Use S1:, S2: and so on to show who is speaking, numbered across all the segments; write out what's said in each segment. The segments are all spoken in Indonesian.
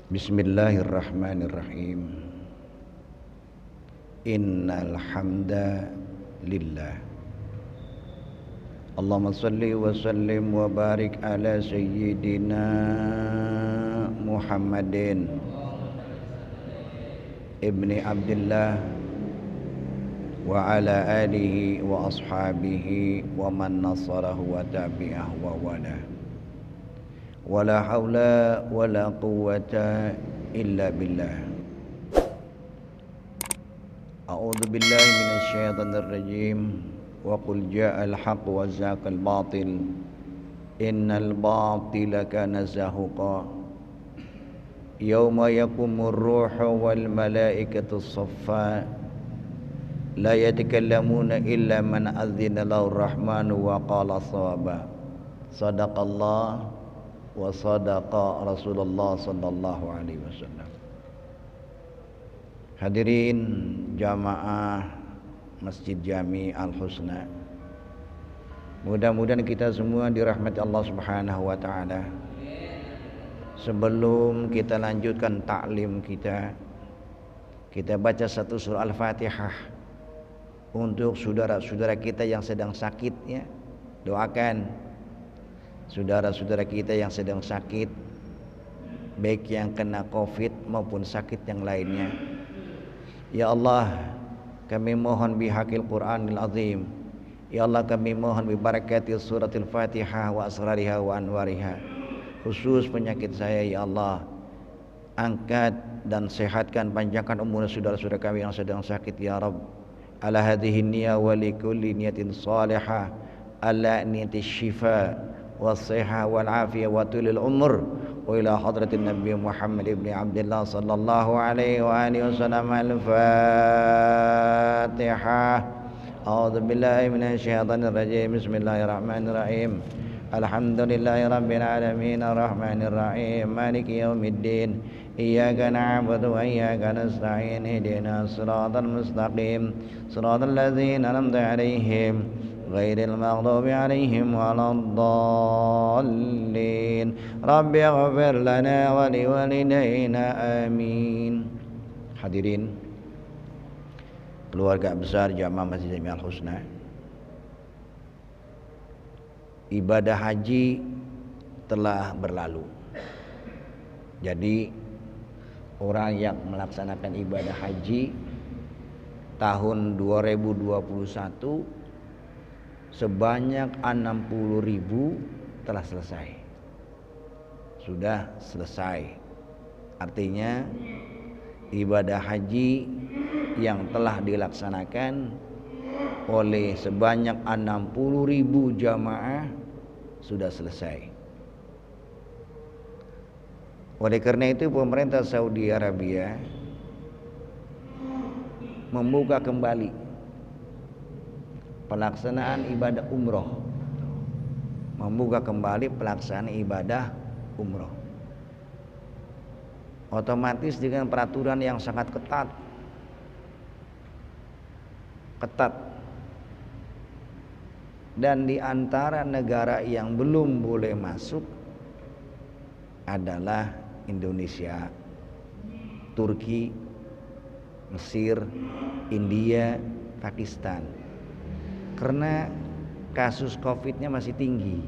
S1: Bismillahirrahmanirrahim. Innal hamda lillah. Allahumma salli wa sallim wa barik ala sayyidina Muhammadin ibni Abdillah wa ala alihi wa ashabihi wa man nasarahu wa tabi'ahu wa wala. Wala haula wala quwwata illa billah. A'udzu billahi minasy syaithanir rajim. Wa qul ja'al haqq wa zaqal batil. Innal batila kana zahuqa. Yauma yaqumur ruhu wal malaikatu shaffa. La yatakallamuna illa man adzina lahu rahmanu wa qala shawaba. Sadaqallah wa sadaqa Rasulullah sallallahu alaihi wasallam. Hadirin jamaah Masjid Jami Al-Husna, mudah-mudahan kita semua dirahmati Allah Subhanahu wa taala. Sebelum kita lanjutkan taklim kita baca satu surah Al-Fatihah untuk saudara-saudara kita yang sedang sakit ya. Doakan saudara-saudara kita yang sedang sakit, baik yang kena COVID maupun sakit yang lainnya. Ya Allah, kami mohon bihaqil Qur'anil azim. Ya Allah, kami mohon bibarakati suratil Fatihah wa asrariha wa anwariha. Khusus penyakit saya ya Allah, angkat dan sehatkan, panjangkan umur saudara-saudara kami yang sedang sakit ya Rabb. Ala hadhihi niyya wa likulli niyatin salihah, ala niyati syifa والصحة والعافية وطول العمر وإلى حضرة النبي محمد بن عبد الله صلى الله عليه وآله وسلم. الفاتحة. أعوذ بالله من الشيطان الرجيم. بسم الله الرحمن الرحيم. الحمد لله رب العالمين الرحمن الرحيم مالك يوم الدين إياك نعبد وإياك نستعين اهدنا الصراط المستقيم صراط الذين أنعمت عليهم غير المغضوب عليهم ولا الضالين. رب اغفر لنا ولوالدينا آمين. Hadirin keluarga besar Jamaah Masjid Jami Al-Husna, ibadah haji telah berlalu. Jadi orang yang melaksanakan ibadah haji tahun 2021 sebanyak 60.000 telah selesai. Sudah selesai. Artinya ibadah haji yang telah dilaksanakan oleh sebanyak 60.000 jamaah sudah selesai. Oleh karena itu pemerintah Saudi Arabia membuka kembali pelaksanaan ibadah umroh, membuka kembali pelaksanaan ibadah umroh, otomatis dengan peraturan yang sangat ketat. Dan di antara negara yang belum boleh masuk adalah Indonesia, Turki, Mesir, India, Pakistan, karena kasus COVID-nya masih tinggi.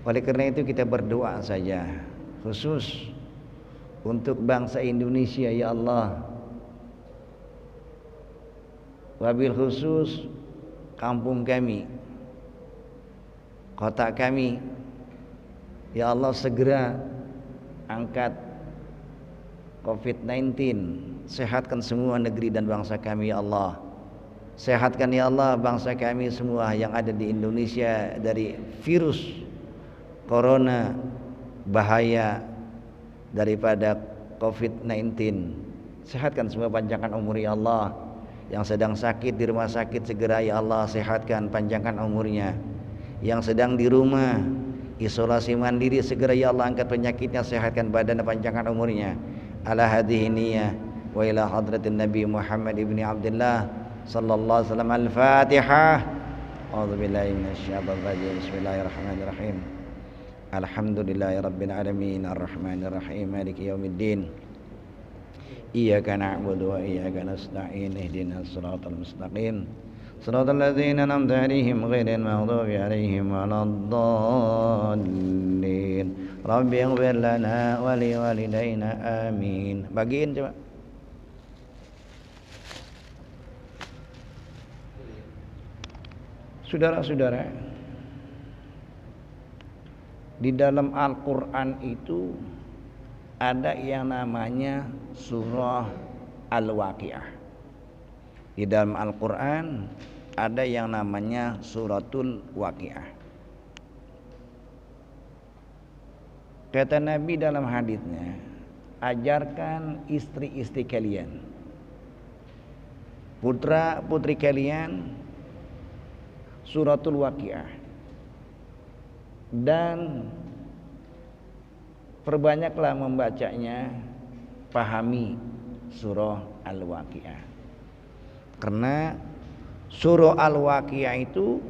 S1: Oleh karena itu kita berdoa saja khusus untuk bangsa Indonesia ya Allah, wabil khusus kampung kami, kota kami ya Allah, segera angkat COVID-19, sehatkan semua negeri dan bangsa kami ya Allah. Sehatkan ya Allah bangsa kami semua yang ada di Indonesia dari virus corona, bahaya daripada COVID-19. Sehatkan semua, panjangkan umur ya Allah. Yang sedang sakit di rumah sakit segera ya Allah sehatkan, panjangkan umurnya. Yang sedang di rumah isolasi mandiri segera ya Allah angkat penyakitnya, sehatkan badan dan panjangkan umurnya. Ala hadhihi niyyah wa ila hadratin Nabi Muhammad ibni Abdillah sallallahu alaihi wasallam. Al-Fatihah. A'udzu billahi minasyaitonir rajim. Bismillahirrahmanirrahim. Alhamdulillahirabbil alamin arrahmanir rahim maliki yaumiddin. Iyyaka na'budu wa iyyaka nasta'in ihdinas siratal mustaqim. Shiratal ladzina an'amta 'alaihim ghairil maghdubi 'alaihim waladdallin. Rabbighfir lana wa liwalidayna amin. Bagiin coba. Saudara-saudara, di dalam Al-Quran itu ada yang namanya surah Al-Waqiah. Di dalam Al-Quran ada yang namanya suratul Waqiah. Kata Nabi dalam hadisnya, ajarkan istri-istri kalian, putra-putri kalian suratul Waqiah, dan perbanyaklah membacanya, pahami surah Al-Waqiah. Karena surah Al-Waqiah itu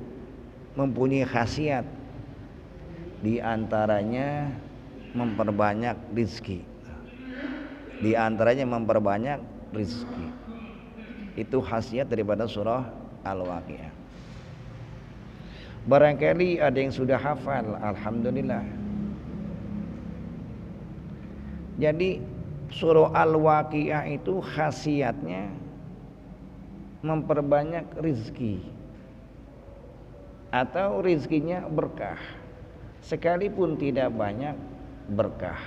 S1: mempunyai khasiat, di antaranya memperbanyak rizki. Di antaranya memperbanyak rizki. Itu khasiat daripada surah Al-Waqiah. Barangkali ada yang sudah hafal, alhamdulillah. Jadi surah Al-Waqiah itu khasiatnya memperbanyak rizki, atau rizkinya berkah, sekalipun tidak banyak berkah.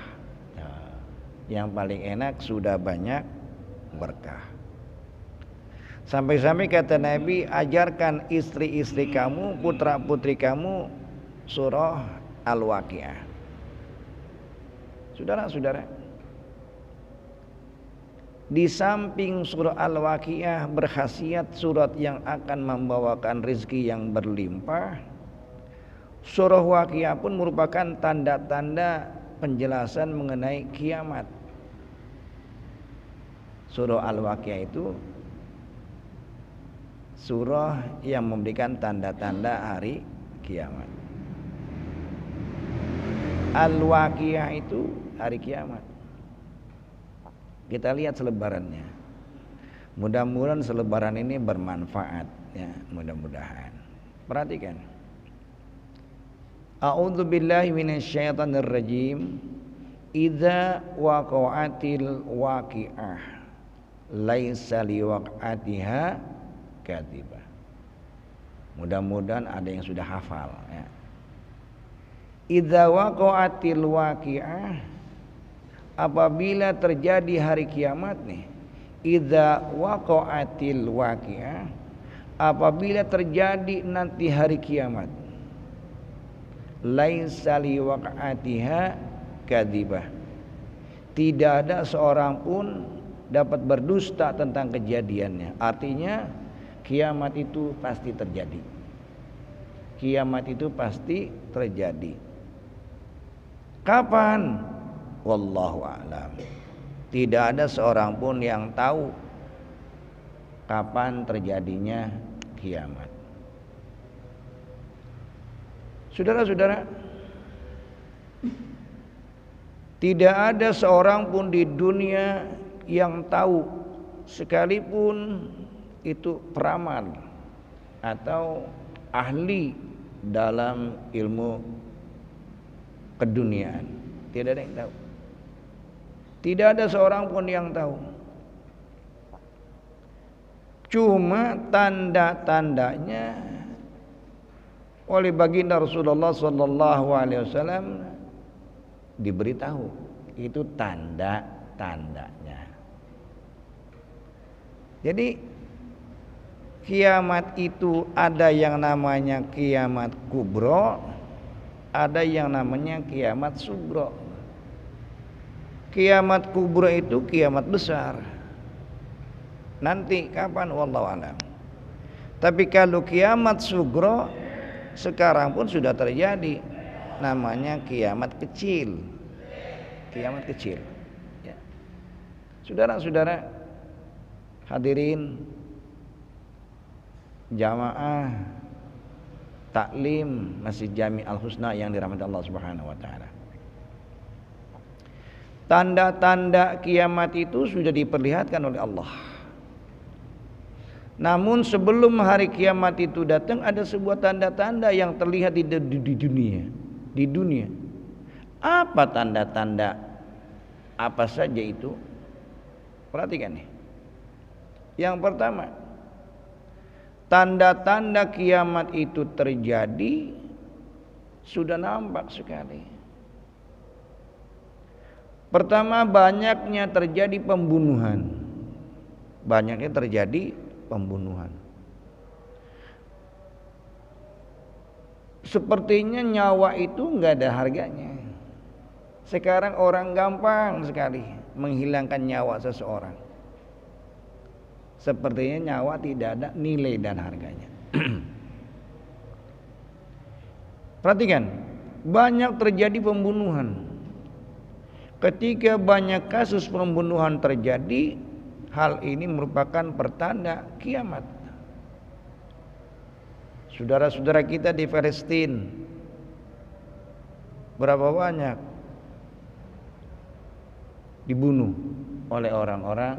S1: Yang paling enak sudah banyak berkah. Sampai-sampai kata Nabi, ajarkan istri-istri kamu, putra-putri kamu surah Al-Waqiah. Saudara-saudara, di samping surah Al-Waqiah berkhasiat surat yang akan membawakan rezeki yang berlimpah, surah Waqiah pun merupakan tanda-tanda penjelasan mengenai kiamat. Surah Al-Waqiah itu surah yang memberikan tanda-tanda hari kiamat. Al-Waqiah itu hari kiamat. Kita lihat selebarannya. Mudah-mudahan selebaran ini bermanfaat, ya, mudah-mudahan. Perhatikan. A'udzu billahi minasyaitonir rajim. Idza waqa'atil waqi'ah laisa liwaq'atiha kadhibah. Mudah-mudahan ada yang sudah hafal, ya. Idza waqa'atil waqi'ah, apabila terjadi hari kiamat nih. Idza waqa'atil waqi'ah, apabila terjadi nanti hari kiamat. Laisa liwaqa'atiha kadhibah, tidak ada seorang pun dapat berdusta tentang kejadiannya. Artinya kiamat itu pasti terjadi. Kiamat itu pasti terjadi. Kapan? Wallahu a'lam. Tidak ada seorang pun yang tahu kapan terjadinya kiamat. Saudara-saudara, tidak ada seorang pun di dunia yang tahu, sekalipun itu peramal atau ahli dalam ilmu keduniaan. Tidak ada yang tahu. Tidak ada seorang pun yang tahu. Cuma tanda-tandanya oleh baginda Rasulullah sallallahu alaihi wasallam diberitahu. Itu tanda-tandanya. Jadi kiamat itu ada yang namanya kiamat kubro, ada yang namanya kiamat sugro. Kiamat kubro itu kiamat besar. Nanti kapan wallahu alam. Tapi kalau kiamat sugro sekarang pun sudah terjadi, namanya kiamat kecil. Kiamat kecil, ya. Saudara-saudara hadirin jamaah Taklim Masjid Jami Al-Husna yang dirahmati Allah Subhanahu wa taala. Tanda-tanda kiamat itu sudah diperlihatkan oleh Allah. Namun sebelum hari kiamat itu datang, ada sebuah tanda-tanda yang terlihat di dunia. Di dunia. Apa tanda-tanda? Apa saja itu? Perhatikan nih. Yang pertama, tanda-tanda kiamat itu terjadi sudah nampak sekali. Pertama, banyaknya terjadi pembunuhan. Banyaknya terjadi pembunuhan. Sepertinya nyawa itu nggak ada harganya. Sekarang orang gampang sekali menghilangkan nyawa seseorang. Sepertinya nyawa tidak ada nilai dan harganya. Perhatikan, banyak terjadi pembunuhan. Ketika banyak kasus pembunuhan terjadi, hal ini merupakan pertanda kiamat. Saudara-saudara kita di Palestina, berapa banyak dibunuh oleh orang-orang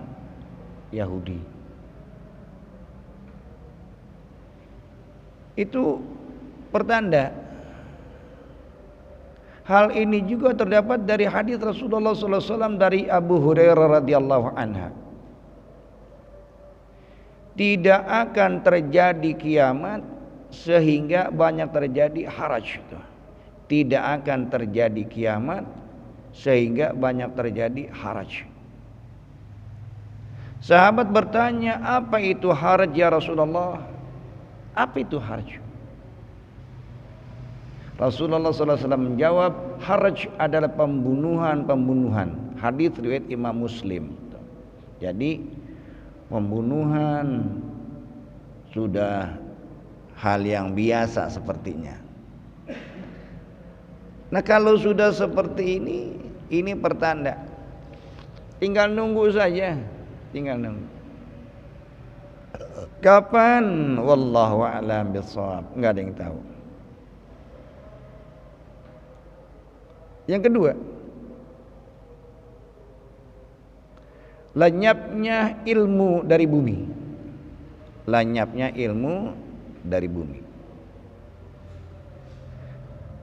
S1: Yahudi. Itu pertanda. Hal ini juga terdapat dari hadis Rasulullah SAW dari Abu Hurairah radhiyallahu anha. Tidak akan terjadi kiamat sehingga banyak terjadi haraj. Tidak akan terjadi kiamat sehingga banyak terjadi haraj. Sahabat bertanya, apa itu haraj ya Rasulullah? Apa itu haraj? Rasulullah SAW menjawab, haraj adalah pembunuhan. Hadis riwayat Imam Muslim. Jadi pembunuhan sudah hal yang biasa sepertinya. Nah, kalau sudah seperti ini pertanda. Tinggal nunggu saja, tinggal nunggu. Kapan? Wallahu a'lam bishawab. Enggak ada yang tahu. Yang kedua, lenyapnya ilmu dari bumi. Lenyapnya ilmu dari bumi.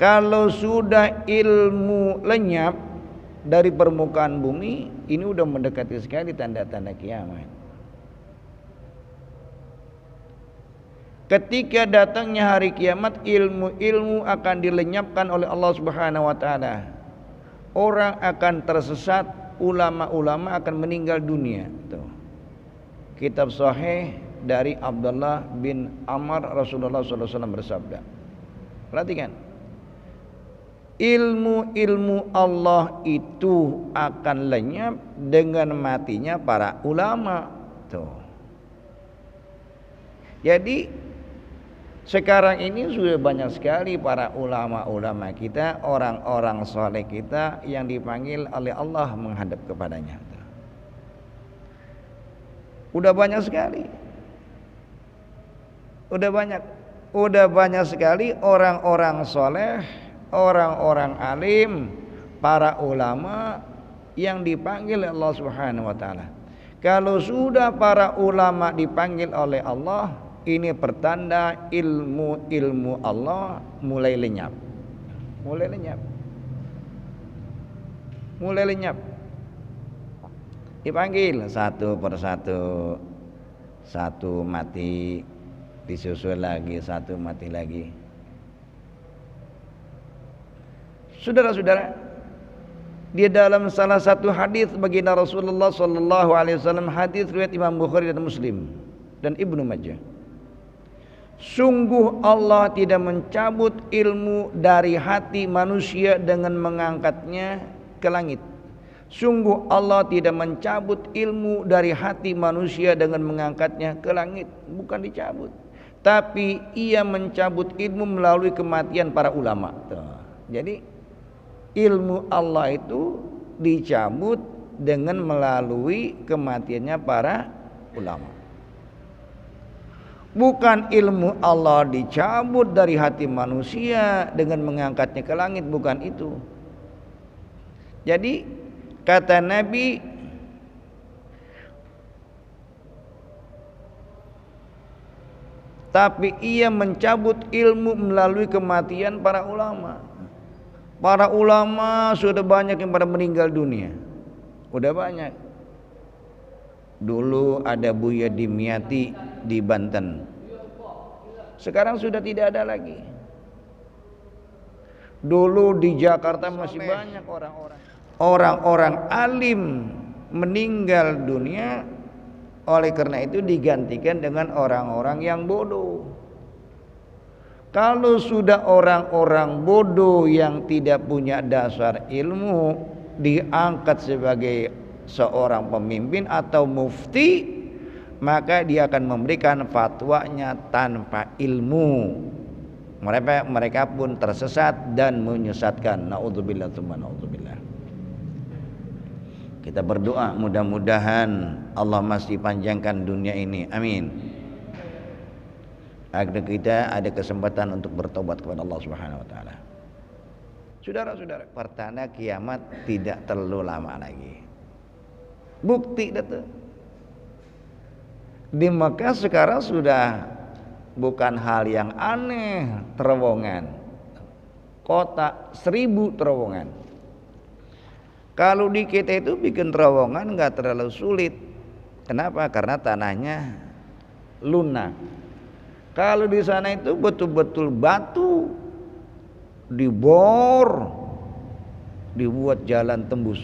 S1: Kalau sudah ilmu lenyap dari permukaan bumi, ini udah mendekati sekali tanda-tanda kiamat. Ketika datangnya hari kiamat, ilmu-ilmu akan dilenyapkan oleh Allah Subhanahu wa taala. Orang akan tersesat, ulama-ulama akan meninggal dunia. Tuh. Kitab Sahih dari Abdullah bin Amr, Rasulullah SAW bersabda. Perhatikan. Ilmu-ilmu Allah itu akan lenyap dengan matinya para ulama. Tuh. Jadi sekarang ini sudah banyak sekali para ulama-ulama kita, orang-orang soleh kita yang dipanggil oleh Allah menghadap kepadanya. Udah banyak sekali. Udah banyak sekali orang-orang soleh, orang-orang alim, para ulama yang dipanggil oleh Allah Subhanahu wa taala. Kalau sudah para ulama dipanggil oleh Allah, ini pertanda ilmu Allah mulai lenyap. Mulai lenyap. Dipanggil satu persatu. Satu mati, disusul lagi, satu mati lagi. Saudara-saudara, di dalam salah satu hadis baginda Rasulullah SAW, hadis riwayat Imam Bukhari dan Muslim dan Ibnu Majah. Sungguh Allah tidak mencabut ilmu dari hati manusia dengan mengangkatnya ke langit. Sungguh Allah tidak mencabut ilmu dari hati manusia dengan mengangkatnya ke langit. Bukan dicabut, tapi ia mencabut ilmu melalui kematian para ulama. Jadi ilmu Allah itu dicabut dengan melalui kematiannya para ulama. Bukan ilmu Allah dicabut dari hati manusia dengan mengangkatnya ke langit, bukan itu. Jadi kata Nabi, tapi ia mencabut ilmu melalui kematian para ulama. Para ulama sudah banyak yang pada meninggal dunia. Udah banyak. Dulu ada Buya Dimyati di Banten. Sekarang sudah tidak ada lagi. Dulu di Jakarta masih banyak orang-orang alim meninggal dunia. Oleh karena itu digantikan dengan orang-orang yang bodoh. Kalau sudah orang-orang bodoh yang tidak punya dasar ilmu diangkat sebagai seorang pemimpin atau mufti, maka dia akan memberikan fatwanya tanpa ilmu. Mereka pun tersesat dan menyesatkan. Naudzubillah tsumma naudzubillah. Kita berdoa mudah-mudahan Allah masih panjangkan dunia ini. Amin. Agar kita ada kesempatan untuk bertobat kepada Allah Subhanahu wa taala. Saudara-saudara, pertanda kiamat tidak terlalu lama lagi. Bukti itu di Mekah sekarang sudah bukan hal yang aneh, terowongan kota 1000 terowongan. Kalau di kita itu bikin terowongan nggak terlalu sulit. Kenapa? Karena tanahnya lunak. Kalau di sana itu betul-betul batu dibor, dibuat jalan tembus.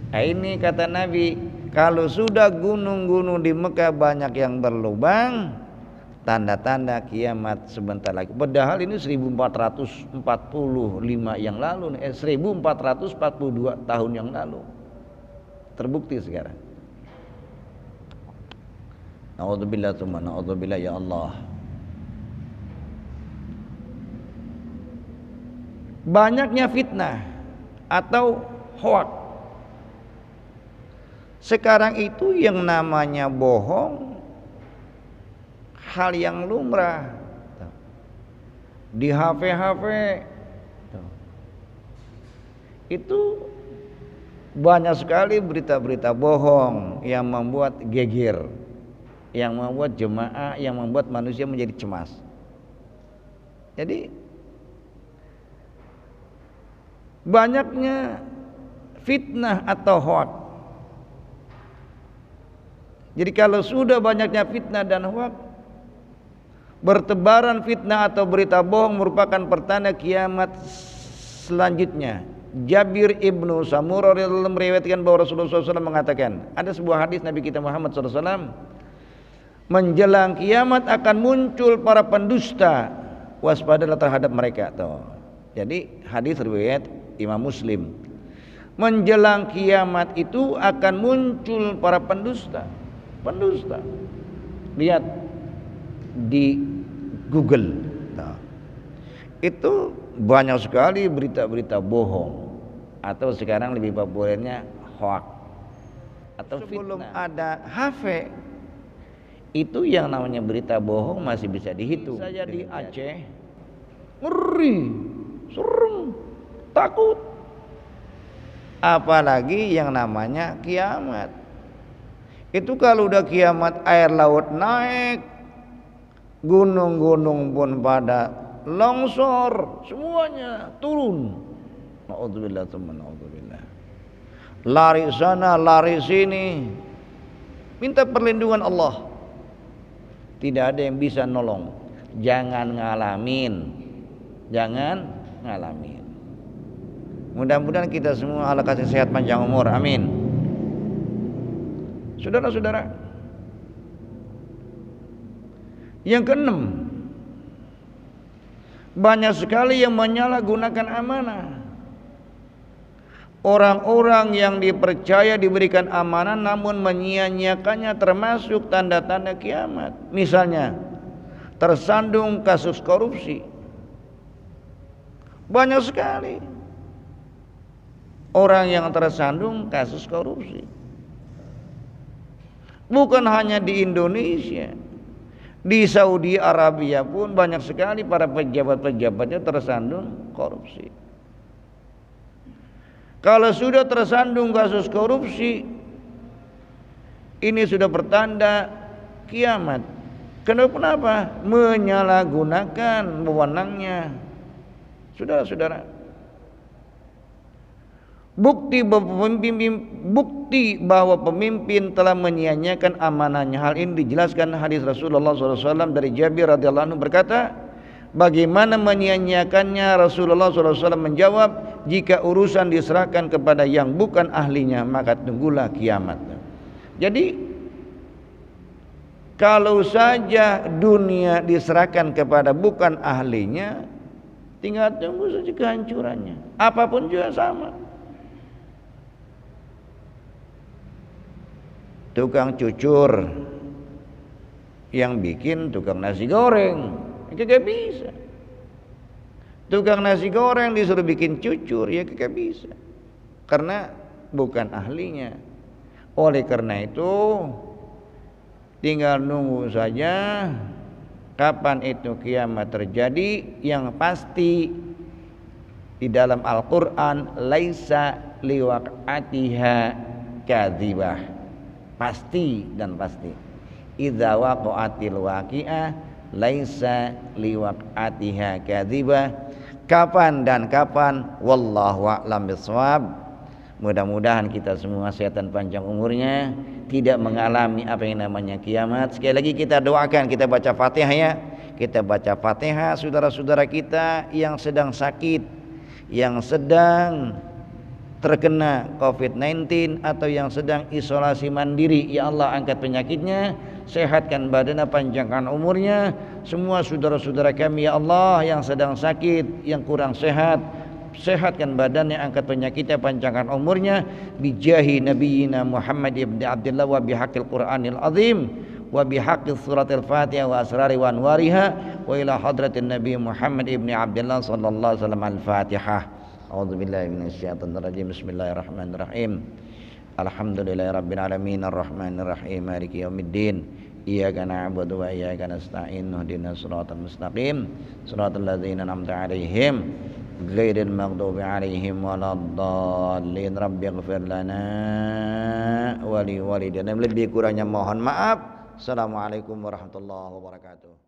S1: Nah, ini kata Nabi, kalau sudah gunung-gunung di Mekah banyak yang berlubang, tanda-tanda kiamat sebentar lagi. Padahal ini 1445 yang lalu, 1442 tahun yang lalu. Terbukti sekarang. Naudzubillah tsumma naudzubillah ya Allah. Banyaknya fitnah atau hoak. Sekarang itu yang namanya bohong hal yang lumrah. Di HP itu banyak sekali berita-berita bohong yang membuat geger, yang membuat jemaah, yang membuat manusia menjadi cemas. Jadi banyaknya fitnah atau hoak. Jadi kalau sudah banyaknya fitnah dan hoak, bertebaran fitnah atau berita bohong merupakan pertanda kiamat selanjutnya. Jabir ibnu Samurah radhiyallahu anhu meriwayatkan bahwa Rasulullah SAW mengatakan, ada sebuah hadis Nabi kita Muhammad SAW, menjelang kiamat akan muncul para pendusta, waspadalah terhadap mereka. Jadi hadis riwayat Imam Muslim. Menjelang kiamat itu akan muncul para pendusta. Lihat di Google. Itu banyak sekali berita-berita bohong, atau sekarang lebih populernya hoax atau sebelum fitnah. Ada HP itu yang namanya berita bohong masih bisa dihitung. Saya di Aceh ngeri, serem, takut. Apalagi yang namanya kiamat. Itu kalau udah kiamat air laut naik, gunung-gunung pun pada longsor, semuanya turun. Naudzubillah tsumma naudzubillah. Lari sana, lari sini. Minta perlindungan Allah. Tidak ada yang bisa nolong. Jangan ngalamin. Mudah-mudahan kita semua Allah kasih sehat panjang umur. Amin. Saudara-saudara, yang keenam, banyak sekali yang menyalahgunakan amanah. Orang-orang yang dipercaya diberikan amanah namun menyia-nyiakannya termasuk tanda-tanda kiamat. Misalnya, tersandung kasus korupsi. Banyak sekali orang yang tersandung kasus korupsi. Bukan hanya di Indonesia, Di Saudi Arabia pun banyak sekali para pejabat-pejabatnya tersandung korupsi. Kalau sudah tersandung kasus korupsi, ini sudah pertanda kiamat. Kenapa? Menyalahgunakan wewenangnya. Saudara-saudara, bukti bahwa pemimpin telah menyia-nyiakan amanahnya. Hal ini dijelaskan hadis Rasulullah SAW dari Jabir radhiyallahu anhu berkata, bagaimana menyia-nyiakannya? Rasulullah SAW menjawab, jika urusan diserahkan kepada yang bukan ahlinya, maka tunggulah kiamat. Jadi kalau saja dunia diserahkan kepada bukan ahlinya, tinggal tunggu saja kehancurannya. Apapun juga sama. Tukang cucur yang bikin tukang nasi goreng, kagak bisa. Tukang nasi goreng disuruh bikin cucur, ya kagak bisa, karena bukan ahlinya. Oleh karena itu tinggal nunggu saja kapan itu kiamat terjadi. Yang pasti di dalam Al-Quran, laisa liwaqatiha kadzibah, pasti dan pasti. Idza waqa'atil waqi'ah laisa liwaqatiha kadzibah. Kapan dan kapan, wallahu a'lam bishawab. Mudah-mudahan kita semua sehat dan panjang umurnya, tidak mengalami apa yang namanya kiamat. Sekali lagi kita doakan, kita baca Fatihah ya. Kita baca Fatihah saudara-saudara kita yang sedang sakit, yang sedang terkena COVID-19 atau yang sedang isolasi mandiri. Ya Allah, angkat penyakitnya, sehatkan badannya, panjangkan umurnya. Semua saudara-saudara kami ya Allah yang sedang sakit, yang kurang sehat, sehatkan badannya, angkat penyakitnya, panjangkan umurnya. Bijahi nabiyina Muhammad ibn Abdullah wa bihaqqil Qur'anil azim wa bihaqqis suratil Fatihah wa asrari wa anwariha wa ila hadratin Nabi Muhammad ibn Abdullah sallallahu alaihi wasallam. Al-Fatihah. A'udzubillahi minasyaitonir rajim. Bismillahirrahmanirrahim. Alhamdulillahirabbil alamin arrahmanir rahim maliki yaumiddin. Iyyaka na'budu wa iyyaka nasta'in ihdinas siratal mustaqim siratal ladzina an'amta 'alaihim ghairil maghdubi 'alaihim waladdallin. Rabbighfir lana wa liwalidayna. Lebih kurangnya mohon maaf. Assalamualaikum warahmatullahi wabarakatuh.